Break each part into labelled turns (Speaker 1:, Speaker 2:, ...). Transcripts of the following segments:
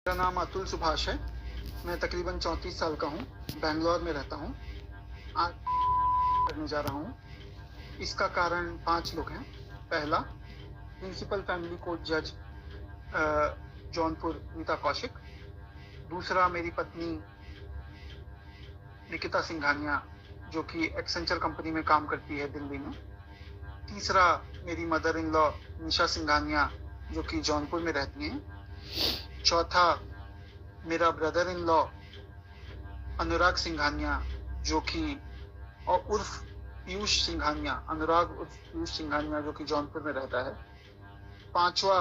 Speaker 1: मेरा नाम अतुल सुभाष है। मैं तकरीबन 34 साल का हूँ। बैंगलोर में रहता हूँ। आज करने जा रहा हूँ। इसका कारण 5 लोग हैं। पहला, प्रिंसिपल फैमिली कोर्ट जज जौनपुर नीता कौशिक। दूसरा, मेरी पत्नी निकिता सिंघानिया जो कि एक्सेंचर कंपनी में काम करती है दिल्ली में। तीसरा, मेरी मदर इन लॉ निशा सिंघानिया जो कि जौनपुर में रहती हैं। चौथा, मेरा ब्रदर इन लॉ अनुराग सिंघानिया जो कि और उर्फ पीयूष सिंघानिया, अनुराग उर्फ पीयूष सिंघानिया जो कि जौनपुर में रहता है। पांचवा,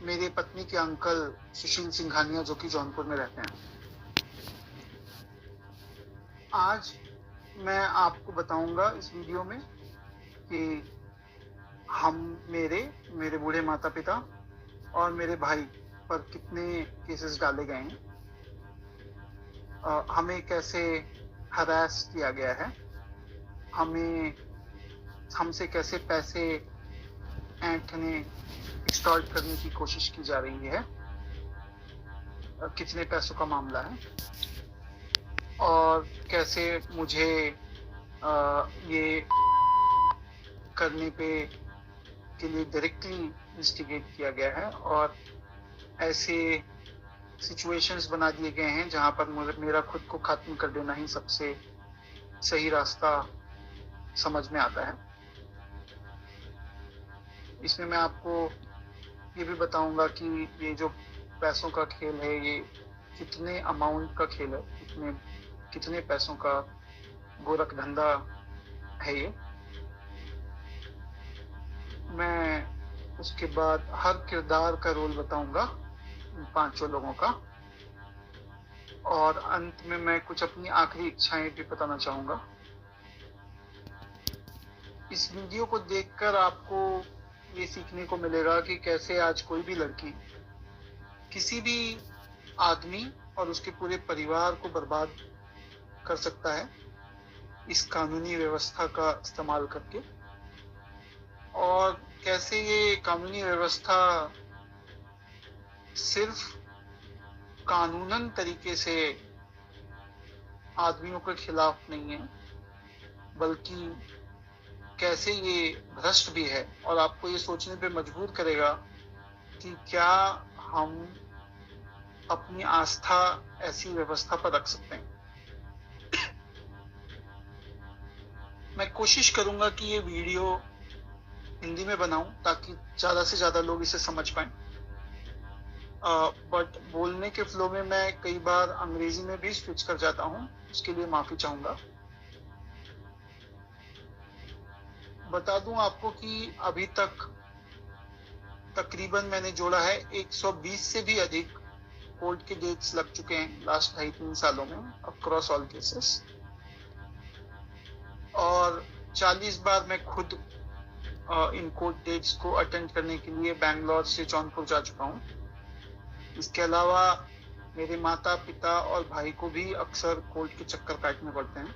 Speaker 1: मेरे पत्नी के अंकल सुशील सिंघानिया जो कि जौनपुर में रहते हैं। आज मैं आपको बताऊंगा इस वीडियो में कि हम मेरे बूढ़े माता पिता और मेरे भाई पर कितने केसेस डाले गए हैं, हमें कैसे हरास किया गया है, हमसे कैसे पैसे ऐंठने एक्सटॉर्ट करने की कोशिश की जा रही है, कितने पैसों का मामला है और कैसे मुझे ये करने के लिए डायरेक्टली इंस्टिगेट किया गया है और ऐसे सिचुएशंस बना दिए गए हैं जहां पर मेरा खुद को खत्म कर देना ही सबसे सही रास्ता समझ में आता है। इसमें मैं आपको ये भी बताऊंगा कि ये जो पैसों का खेल है ये कितने अमाउंट का खेल है, कितने पैसों का गोरख धंधा है ये। मैं उसके बाद हर किरदार का रोल बताऊंगा 5 लोगों का और अंत में मैं कुछ अपनी आखिरी इच्छाएं भी बताना चाहूंगा। इस वीडियो को देखकर आपको ये सीखने को मिलेगा कि कैसे आज कोई भी लड़की किसी भी आदमी और उसके पूरे परिवार को बर्बाद कर सकता है इस कानूनी व्यवस्था का इस्तेमाल करके, और कैसे ये कानूनी व्यवस्था सिर्फ कानूनन तरीके से आदमियों के खिलाफ नहीं है बल्कि कैसे ये भ्रष्ट भी है और आपको ये सोचने पे मजबूर करेगा कि क्या हम अपनी आस्था ऐसी व्यवस्था पर रख सकते हैं। मैं कोशिश करूंगा कि ये वीडियो हिंदी में बनाऊं ताकि ज्यादा से ज्यादा लोग इसे समझ पाएं, बट बोलने के फ्लो में मैं कई बार अंग्रेजी में भी स्विच कर जाता हूं, उसके लिए माफी चाहूंगा। बता दूं आपको कि अभी तक तकरीबन मैंने जोड़ा है 120 से भी अधिक कोर्ट के डेट्स लग चुके हैं लास्ट 2.5-3 सालों में अक्रॉस ऑल केसेस, और 40 बार मैं खुद इन कोर्ट डेट्स को अटेंड करने के लिए बैंगलोर से जौनपुर जा चुका हूँ। इसके अलावा मेरे माता पिता और भाई को भी अक्सर कोर्ट के चक्कर काटने पड़ते हैं।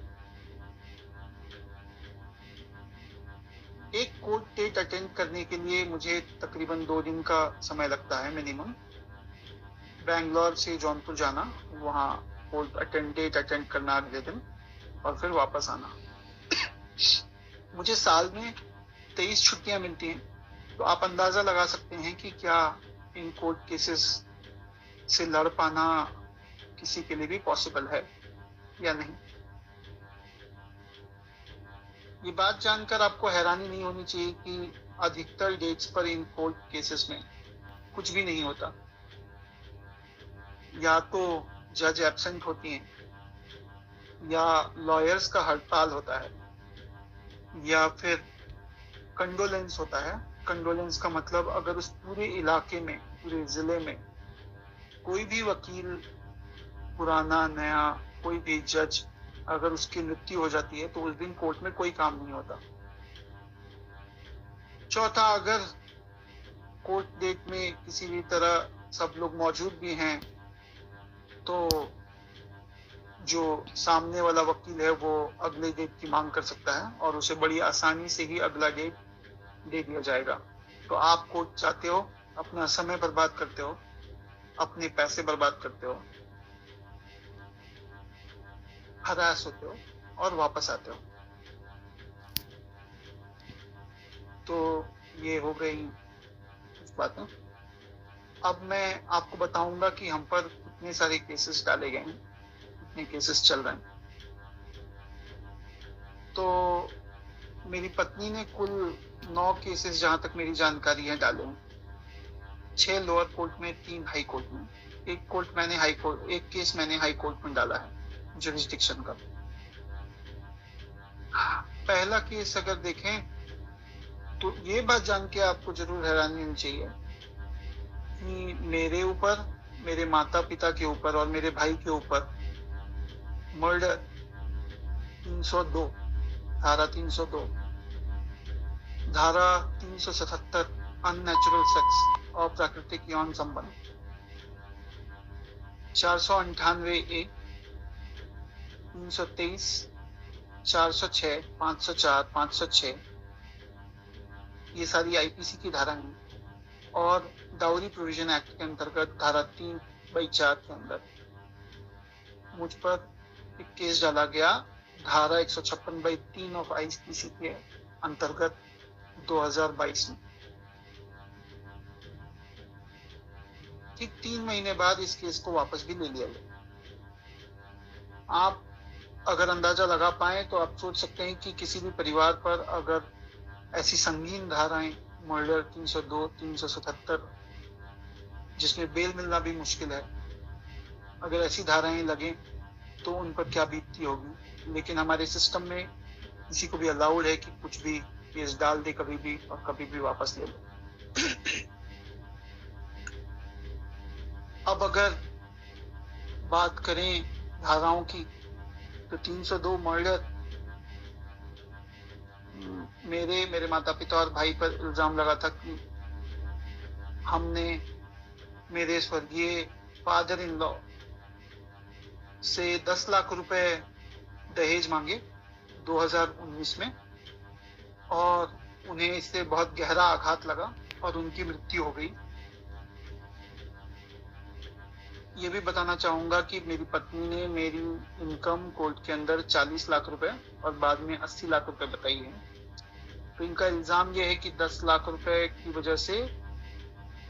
Speaker 1: एक कोर्ट डेट अटेंड करने के लिए मुझे तकरीबन 2 दिन का समय लगता है मिनिमम। बैंगलोर से जौनपुर जाना, वहाँ कोर्ट डेट अटेंड करना अगले दिन और फिर वापस आना। मुझे साल में 23 छुट्टियां मिलती हैं, तो आप अंदाजा लगा सकते हैं कि क्या इन कोर्ट केसेस से लड़ पाना किसी के लिए भी पॉसिबल है या नहीं। ये बात जानकर आपको हैरानी नहीं होनी चाहिए कि अधिकतर डेट्स पर इन कोर्ट केसेस में कुछ भी नहीं होता। या तो जज एब्सेंट होती हैं या लॉयर्स का हड़ताल होता है या फिर कंडोलेंस होता है। कंडोलेंस का मतलब अगर उस पूरे इलाके में, पूरे जिले में कोई भी वकील, पुराना नया, कोई भी जज, अगर उसकी मृत्यु हो जाती है तो उस दिन कोर्ट में कोई काम नहीं होता। चौथा, अगर कोर्ट डेट में किसी भी तरह सब लोग मौजूद भी हैं तो जो सामने वाला वकील है वो अगले डेट की मांग कर सकता है और उसे बड़ी आसानी से ही अगला डेट दे दिया जाएगा। तो आप कोर्ट जाते हो, अपना समय बर्बाद करते हो अपने पैसे बर्बाद करते हो, हरास होते हो और वापस आते हो। तो ये हो गई कुछ बातें। अब मैं आपको बताऊंगा कि हम पर कितने सारे केसेस डाले गए हैं, कितने केसेस चल रहे हैं। तो मेरी पत्नी ने कुल 9 केसेस, जहां तक मेरी जानकारी है, डाले हैं। 6 लोअर कोर्ट में, 3 हाई कोर्ट में। एक केस मैंने हाई कोर्ट में डाला है, जुरिस्डिक्शन का। पहला केस अगर देखें तो ये बात जान के आपको जरूर हैरानी होनी चाहिए कि मेरे ऊपर, मेरे माता पिता के ऊपर और मेरे भाई के ऊपर मर्डर 302, धारा 302, धारा 377 अननेचुरल सेक्स और प्राकृतिक यौन संबंध, 498A, 323, 406, 504, 506, ये सारी आईपीसी की धारा है। और डाउरी प्रोविजन एक्ट के अंतर्गत धारा 3/4 के अंदर मुझ पर एक केस डाला गया, धारा 156/3 ऑफ आईपीसी के अंतर्गत 2022 में। ठीक 3 महीने बाद इस केस को वापस भी ले लिया गया। आप अगर अंदाजा लगा पाए तो आप सोच सकते हैं कि किसी भी परिवार पर अगर ऐसी संगीन धाराएं, मर्डर 302, 377, जिसमें बेल मिलना भी मुश्किल है, अगर ऐसी धाराएं लगें तो उन पर क्या बीतती होगी। लेकिन हमारे सिस्टम में किसी को भी अलाउड है कि कुछ भी केस डाल दे कभी भी और कभी भी वापस ले ले। अब अगर बात करें धाराओं की तो 302 मर्डर, मेरे माता पिता और भाई पर इल्जाम लगा था कि हमने मेरे स्वर्गीय फादर इन लॉ से 10 लाख रुपए दहेज मांगे 2019 में, और उन्हें इससे बहुत गहरा आघात लगा और उनकी मृत्यु हो गई। ये भी बताना चाहूंगा कि मेरी पत्नी ने मेरी इनकम कोर्ट के अंदर 40 लाख रुपए और बाद में 80 लाख रुपए बताई है। तो इनका इल्जाम ये है कि 10 लाख रुपए की वजह से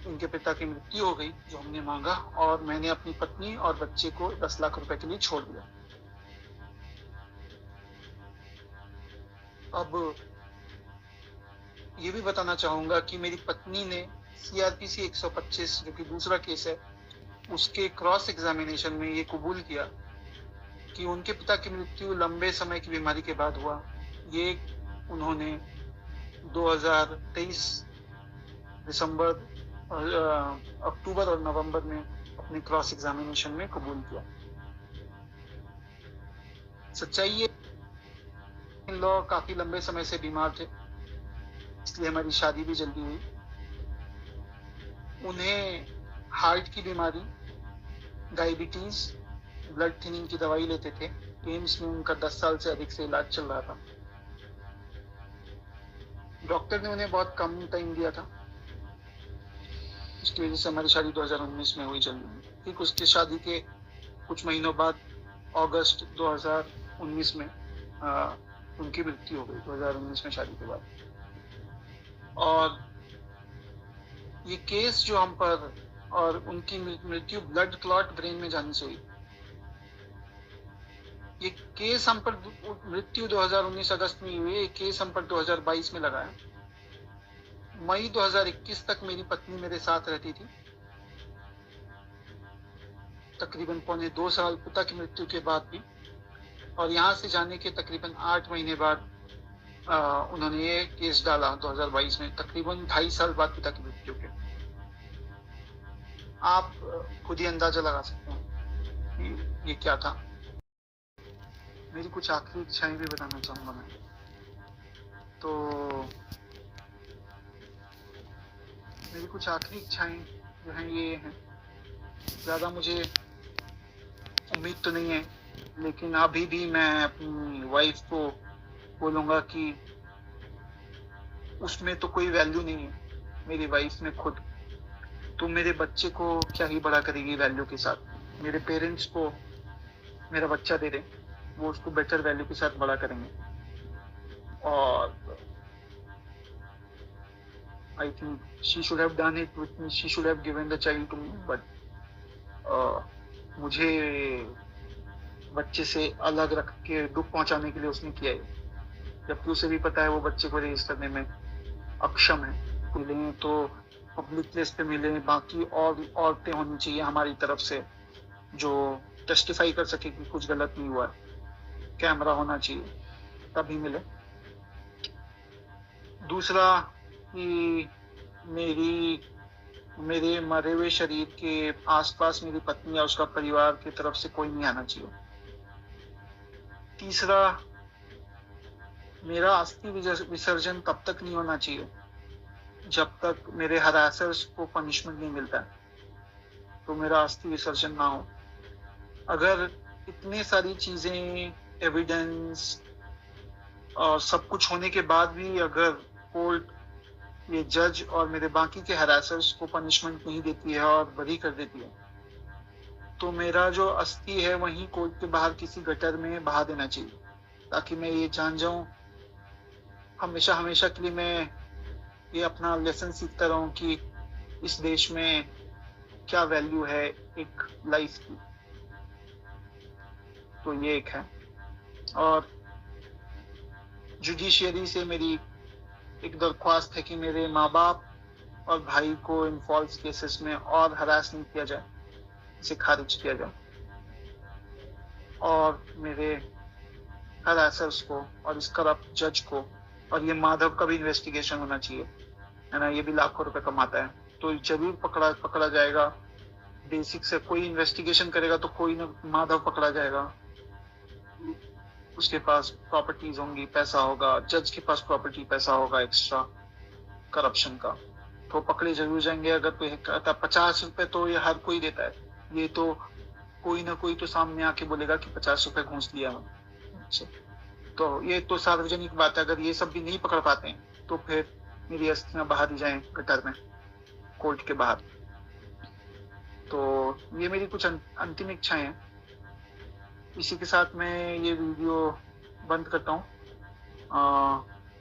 Speaker 1: इनके पिता की मृत्यु हो गई जो हमने मांगा, और मैंने अपनी पत्नी और बच्चे को 10 लाख रुपए के लिए छोड़ दिया। अब ये भी बताना चाहूंगा कि मेरी पत्नी ने सीआरपीसी 125, जो कि दूसरा केस है, उसके क्रॉस एग्जामिनेशन में ये कबूल किया कि उनके पिता की मृत्यु लंबे समय की बीमारी के बाद हुआ। ये उन्होंने 2023 दिसंबर, अक्टूबर और नवंबर में अपने क्रॉस एग्जामिनेशन में कबूल किया। सच्चाई ये, इन लोग काफी लंबे समय से बीमार थे, इसलिए हमारी शादी भी जल्दी हुई। उन्हें हार्ट की बीमारी, डायबिटीज, ब्लड थिनिंग की दवाई लेते थे। एम्स में उनका 10 साल से अधिक से इलाज चल रहा था। डॉक्टर ने उन्हें बहुत कम टाइम दिया था, इसकी वजह से हमारी शादी 2019 में हुई जल्दी। ठीक उसकी शादी के कुछ महीनों बाद अगस्त 2019 में उनकी मृत्यु हो गई, 2019 में शादी के बाद। और ये केस जो हम पर, और उनकी मृत्यु ब्लड क्लॉट ब्रेन में जाने से हुई। ये केस हम पर, मृत्यु 2019 अगस्त में हुई, ये केस हम पर 2022 में लगा है। मई 2021 तक मेरी पत्नी मेरे साथ रहती थी, तकरीबन 2.25 साल पिता की मृत्यु के बाद भी। और यहाँ से जाने के तकरीबन 8 महीने बाद उन्होंने ये केस डाला 2022 में, तकरीबन 2.5 साल बाद पिता की मृत्यु के। आप खुद ही अंदाजा लगा सकते हैं कि ये क्या था। मेरी कुछ आखिरी इच्छाएं भी बताना चाहूंगा मैं। तो मेरी कुछ आखिरी इच्छाएं जो हैं ये हैं, ज्यादा मुझे उम्मीद तो नहीं है, लेकिन अभी भी मैं अपनी वाइफ को बोलूंगा कि उसमें तो कोई वैल्यू नहीं है। मेरी वाइफ ने खुद तो मेरे बच्चे को क्या ही बड़ा करेगी वैल्यू के साथ। मेरे पेरेंट्स को मेरा बच्चा दे दें, वो उसको बेटर वैल्यू के साथ बड़ा करेंगे। और I think she should have done it with me, she should have given the child to me, but मुझे बच्चे से अलग रख के दुख पहुंचाने के लिए उसने किया है, जबकि उसे भी पता है वो बच्चे को रेज करने में अक्षम है। मिले तो पब्लिक प्लेस पे मिले, बाकी और औरतें होनी चाहिए हमारी तरफ से जो टेस्टिफाई कर सके कि कुछ गलत नहीं हुआ है। कैमरा होना चाहिए, तभी मिले। दूसरा कि मेरे मरे हुए शरीर के आसपास मेरी पत्नी या उसका परिवार की तरफ से कोई नहीं आना चाहिए। तीसरा, मेरा अस्थि विसर्जन तब तक नहीं होना चाहिए जब तक मेरे हरासर्स को पनिशमेंट नहीं मिलता है, तो मेरा अस्थि विसर्जन ना हो। अगर इतने सारी चीजें, एविडेंस और सब कुछ होने के बाद भी अगर कोर्ट, ये जज और मेरे बाकी के हरासर्स को पनिशमेंट नहीं देती है और बरी कर देती है, तो मेरा जो अस्थि है वहीं कोर्ट के बाहर किसी गटर में बहा देना चाहिए, ताकि मैं ये जान जाऊं हमेशा हमेशा के लिए, मैं ये अपना लेसन सीखता रहूं कि इस देश में क्या वैल्यू है एक लाइफ की। तो ये एक है। और जुडिशियरी से मेरी एक दरख्वास्त है कि मेरे माँ बाप और भाई को इन फॉल्स केसेस में और हरास नहीं किया जाए, इसे खारिज किया जाए। और मेरे हरासर्स को और इस करप्ट जज को, और ये माधव का भी इन्वेस्टिगेशन होना चाहिए, है ना, ये भी लाखों रुपए कमाता है, तो जरूर पकड़ा जाएगा। बेसिक से कोई इन्वेस्टिगेशन करेगा तो कोई ना माधव पकड़ा जाएगा। उसके पास प्रॉपर्टीज होंगी, पैसा होगा, जज के पास प्रॉपर्टी पैसा होगा एक्स्ट्रा करप्शन का, तो पकड़े जरूर जाएंगे। अगर कोई कहता 50 रुपए तो ये हर कोई देता है, ये तो कोई ना कोई तो सामने आके बोलेगा कि 50 रुपए घूस लिया मैं। तो ये तो सार्वजनिक बात है। अगर ये सब भी नहीं पकड़ पाते हैं तो फिर मेरी अस्थियां बाहर ही जाएं गटर में, कोर्ट के बाहर। तो ये मेरी कुछ अंतिम इच्छाएं हैं। इसी के साथ मैं ये वीडियो बंद करता हूँ।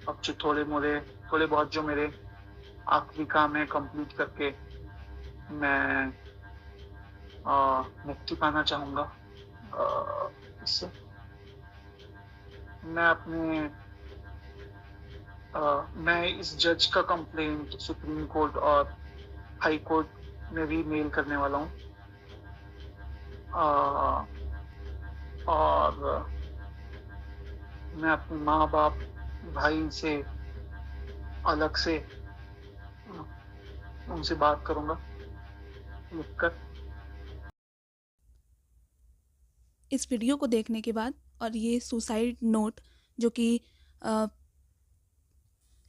Speaker 1: अब जो थोड़े बहुत जो मेरे आखिरी काम है कंप्लीट करके मैं मुक्ति पाना चाहूंगा। इससे मैं इस जज का कंप्लेंट सुप्रीम कोर्ट और हाई कोर्ट में भी मेल करने वाला हूँ। और मैं अपने माँ बाप भाई से अलग से उनसे बात करूंगा लिखकर।
Speaker 2: इस वीडियो को देखने के बाद और ये सुसाइड नोट जो कि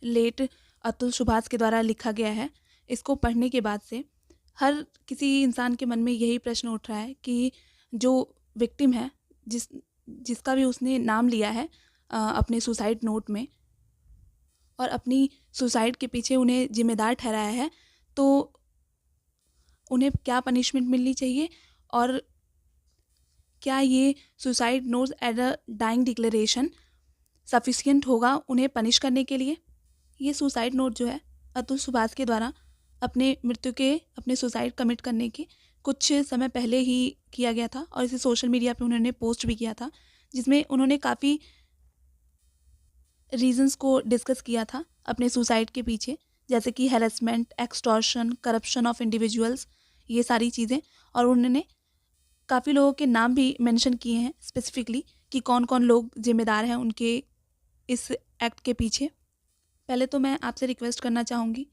Speaker 2: लेट अतुल सुभाष के द्वारा लिखा गया है, इसको पढ़ने के बाद से हर किसी इंसान के मन में यही प्रश्न उठ रहा है कि जो विक्टिम है, जिसका भी उसने नाम लिया है अपने सुसाइड नोट में और अपनी सुसाइड के पीछे उन्हें जिम्मेदार ठहराया है, तो उन्हें क्या पनिशमेंट मिलनी चाहिए और क्या ये suicide note as a dying declaration sufficient होगा उन्हें पनिश करने के लिए। ये सुसाइड नोट जो है अतुल सुभाष के द्वारा अपने सुसाइड कमिट करने के कुछ समय पहले ही किया गया था और इसे सोशल मीडिया पे उन्होंने पोस्ट भी किया था, जिसमें उन्होंने काफ़ी रीजंस को डिस्कस किया था अपने सुसाइड के पीछे, जैसे कि harassment, extortion, corruption of individuals, ये सारी चीज़ें। और उन्होंने काफ़ी लोगों के नाम भी मेंशन किए हैं स्पेसिफिकली कि कौन कौन लोग जिम्मेदार हैं उनके इस एक्ट के पीछे। पहले तो मैं आपसे रिक्वेस्ट करना चाहूँगी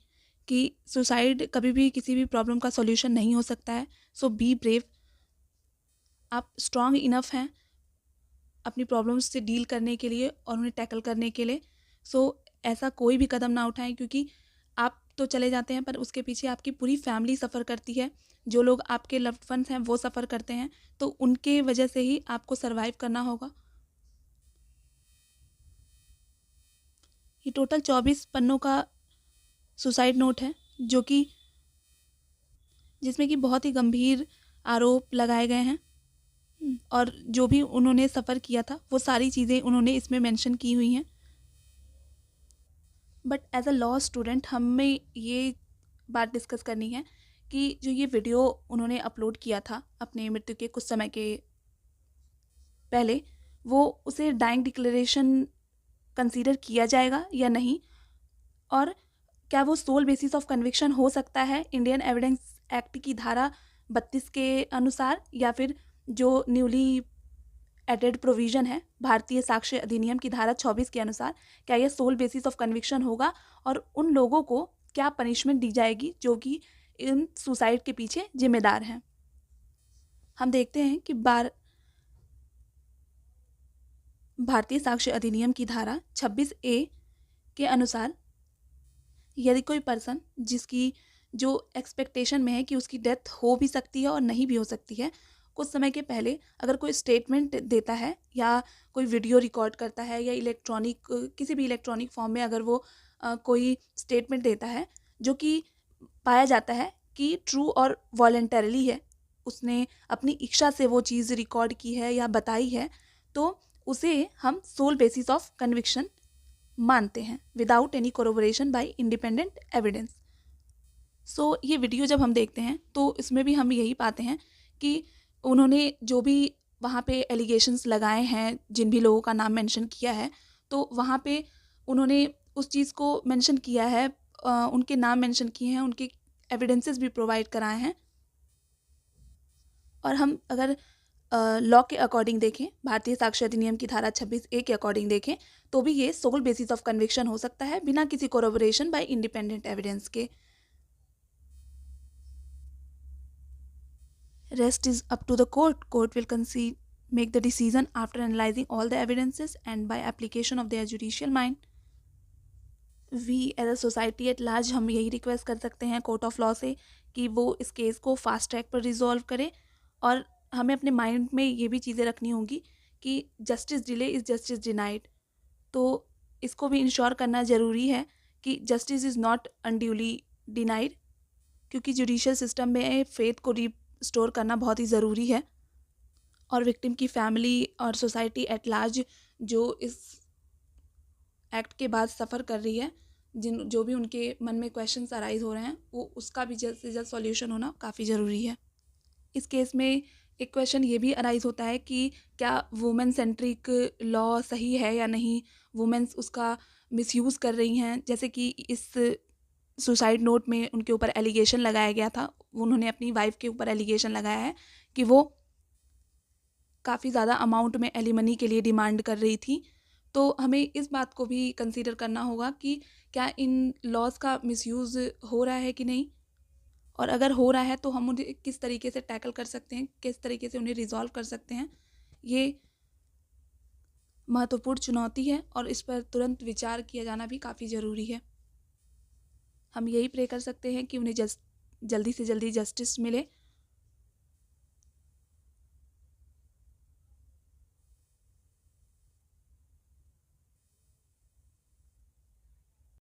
Speaker 2: कि सुसाइड कभी भी किसी भी प्रॉब्लम का सॉल्यूशन नहीं हो सकता है। सो बी ब्रेव। आप स्ट्रांग इनफ हैं अपनी प्रॉब्लम्स से डील करने के लिए और उन्हें टैकल करने के लिए। सो ऐसा कोई भी कदम ना उठाएं, क्योंकि आप तो चले जाते हैं पर उसके पीछे आपकी पूरी फैमिली सफ़र करती है। जो लोग आपके लव्ड वंस हैं वो सफ़र करते हैं, तो उनके वजह से ही आपको सर्वाइव करना होगा। ये टोटल 24 पन्नों का सुसाइड नोट है, जो कि जिसमें कि बहुत ही गंभीर आरोप लगाए गए हैं। और जो भी उन्होंने सफ़र किया था वो सारी चीज़ें उन्होंने इसमें मेंशन की हुई हैं। But as a law student हमें ये बात डिस्कस करनी है कि जो ये वीडियो उन्होंने अपलोड किया था अपने मृत्यु के कुछ समय के पहले, वो उसे डाइंग डिक्लेरेशन कंसीडर किया जाएगा या नहीं, और क्या वो सोल बेसिस ऑफ कन्विक्शन हो सकता है इंडियन एविडेंस एक्ट की धारा 32 के अनुसार, या फिर जो न्यूली एडेड प्रोविज़न है भारतीय साक्ष्य अधिनियम की धारा 24 के अनुसार, क्या यह सोल बेसिस ऑफ कन्विक्शन होगा, और उन लोगों को क्या पनिशमेंट दी जाएगी जो कि इन सुसाइड के पीछे जिम्मेदार हैं। हम देखते हैं कि भारतीय साक्ष्य अधिनियम की धारा 26A के अनुसार यदि कोई पर्सन जिसकी जो एक्सपेक्टेशन में है कि उसकी डेथ हो भी सकती है और नहीं भी हो सकती है, कुछ समय के पहले अगर कोई स्टेटमेंट देता है या कोई वीडियो रिकॉर्ड करता है या किसी भी इलेक्ट्रॉनिक फॉर्म में अगर वो कोई स्टेटमेंट देता है जो कि पाया जाता है कि ट्रू और वॉलंटरली है, उसने अपनी इच्छा से वो चीज़ रिकॉर्ड की है या बताई है, तो उसे हम सोल बेसिस ऑफ कन्विक्शन मानते हैं without any corroboration by independent evidence. So ये वीडियो जब हम देखते हैं तो इसमें भी हम यही पाते हैं कि उन्होंने जो भी वहाँ पे एलिगेशंस लगाए हैं, जिन भी लोगों का नाम मेंशन किया है, तो वहाँ पे उन्होंने उस चीज़ को मेंशन किया है, उनके नाम मेंशन किए हैं, उनके एविडेंसेस भी प्रोवाइड कराए हैं। और हम अगर लॉ के अकॉर्डिंग देखें, भारतीय साक्ष्य अधिनियम की धारा 26A के अकॉर्डिंग देखें, तो भी ये सोल बेसिस ऑफ कन्विक्शन हो सकता है बिना किसी कोरोबोरेशन बाय इंडिपेंडेंट एविडेंस के। Rest is up to the court. Court will make the decision after analyzing all the evidences and by application of their judicial mind. We as a society at large हम यही request कर सकते हैं court of law से कि वो इस case को फास्ट ट्रैक पर रिजॉल्व करे, और हमें अपने माइंड में ये भी चीज़ें रखनी होंगी कि justice delay is justice denied. तो इसको भी इंश्योर करना ज़रूरी है कि justice is not unduly denied, क्योंकि जुडिशियल सिस्टम में फेथ को स्टोर करना बहुत ही ज़रूरी है। और विक्टिम की फैमिली और सोसाइटी एट लार्ज जो इस एक्ट के बाद सफ़र कर रही है, जो भी उनके मन में क्वेश्चंस अराइज हो रहे हैं, वो उसका भी जल्द से जल्द सॉल्यूशन होना काफ़ी ज़रूरी है। इस केस में एक क्वेश्चन ये भी अराइज होता है कि क्या वुमेन सेंट्रिक लॉ सही है या नहीं, वुमेन्स उसका मिसयूज़ कर रही हैं। जैसे कि इस सुसाइड नोट में उनके ऊपर एलिगेशन लगाया गया था, उन्होंने अपनी वाइफ के ऊपर एलिगेशन लगाया है कि वो काफ़ी ज़्यादा अमाउंट में एलिमनी के लिए डिमांड कर रही थी। तो हमें इस बात को भी कंसीडर करना होगा कि क्या इन लॉज का मिसयूज़ हो रहा है कि नहीं, और अगर हो रहा है तो हम उन्हें किस तरीके से टैकल कर सकते हैं, किस तरीके से उन्हें रिजॉल्व कर सकते हैं। ये महत्वपूर्ण चुनौती है और इस पर तुरंत विचार किया जाना भी काफ़ी ज़रूरी है। हम यही प्रे कर सकते हैं कि उन्हें जल्दी से जल्दी जस्टिस मिले